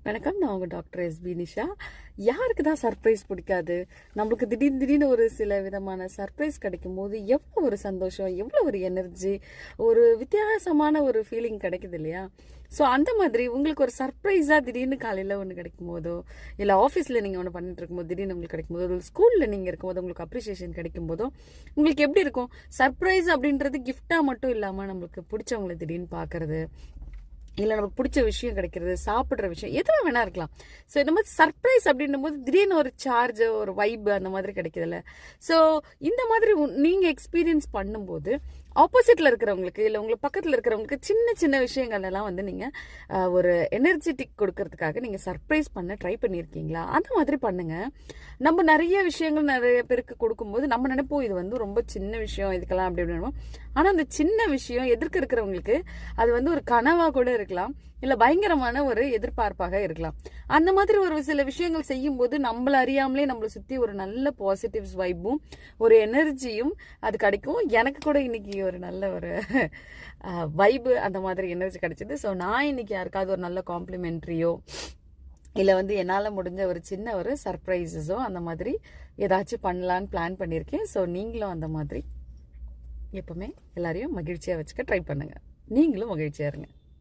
வணக்கம். நான் உங்கள் டாக்டர் எஸ்பி நிஷா. யாருக்கு தான் சர்ப்ரைஸ் பிடிக்காது? நம்மளுக்கு திடீர்னு ஒரு சில விதமான சர்ப்ரைஸ் கிடைக்கும் போது எவ்வளோ ஒரு சந்தோஷம், எவ்வளோ ஒரு எனர்ஜி, ஒரு வித்தியாசமான ஒரு ஃபீலிங் கிடைக்குது இல்லையா? ஸோ அந்த மாதிரி உங்களுக்கு ஒரு சர்ப்ரைஸாக திடீர்னு காலையில் ஒன்று கிடைக்கும் போதோ, இல்லை ஆஃபீஸில் நீங்கள் ஒன்று பண்ணிட்டு இருக்கும்போது திடீர்னு உங்களுக்கு கிடைக்கும் போதோ, ஒரு ஸ்கூலில் நீங்கள் இருக்கும்போது உங்களுக்கு அப்ரிசியேஷன் கிடைக்கும் போதோ உங்களுக்கு எப்படி இருக்கும்? சர்ப்ரைஸ் அப்படின்றது கிஃப்டாக மட்டும் இல்லாமல் நம்மளுக்கு பிடிச்சவங்களை திடீர்னு பார்க்கறது, இல்லை நமக்கு பிடிச்ச விஷயம் கிடைக்கிறது, சாப்பிட்ற விஷயம் எதுவும் வேணா இருக்கலாம். ஸோ இந்த மாதிரி சர்ப்ரைஸ் அப்படின்னும் போது திடீர்னு ஒரு சார்ஜ், ஒரு வைப் அந்த மாதிரி கிடைக்குதுல்ல. ஸோ இந்த மாதிரி நீங்கள் எக்ஸ்பீரியன்ஸ் பண்ணும்போது ஆப்போசிட்ல இருக்கிறவங்களுக்கு, இல்லை உங்களுக்கு பக்கத்தில் இருக்கிறவங்களுக்கு சின்ன சின்ன விஷயங்கள் எல்லாம் வந்து நீங்கள் ஒரு எனர்ஜெட்டிக் கொடுக்கறதுக்காக நீங்கள் சர்ப்ரைஸ் பண்ண ட்ரை பண்ணியிருக்கீங்களா? அந்த மாதிரி பண்ணுங்க. நம்ம நிறைய விஷயங்கள் நிறைய பேருக்கு கொடுக்கும்போது நம்ம நினைப்போம் இது வந்து ரொம்ப சின்ன விஷயம், இதுக்கெல்லாம் அப்படி நினைப்போம். ஆனால் அந்த சின்ன விஷயம் எதிர்க்க இருக்கிறவங்களுக்கு அது வந்து ஒரு கனவா கூட இருக்கலாம், இல்லை பயங்கரமான ஒரு எதிர்பார்ப்பாக இருக்கலாம். அந்த மாதிரி ஒரு சில விஷயங்கள் செய்யும் போது நம்மள அறியாமலே நம்மளை சுற்றி ஒரு நல்ல பாசிட்டிவ்ஸ் வைப்பும் ஒரு எனர்ஜியும் அது கிடைக்கும். எனக்கு கூட இன்னைக்கு ஒரு நல்ல ஒரு வைபு, அந்த மாதிரி எனர்ஜி கிடைச்சிது. ஸோ நான் இன்னைக்கு யாருக்காவது ஒரு நல்ல காம்ப்ளிமெண்ட்ரியோ, இல்லை வந்து என்னால் முடிஞ்ச ஒரு சின்ன ஒரு சர்ப்ரைஸஸோ அந்த மாதிரி ஏதாச்சும் பண்ணலான்னு பிளான் பண்ணியிருக்கேன். ஸோ நீங்களும் அந்த மாதிரி எப்பவுமே எல்லாரையும் மகிழ்ச்சியாக வச்சுக்க ட்ரை பண்ணுங்கள். நீங்களும் மகிழ்ச்சியாக இருங்க.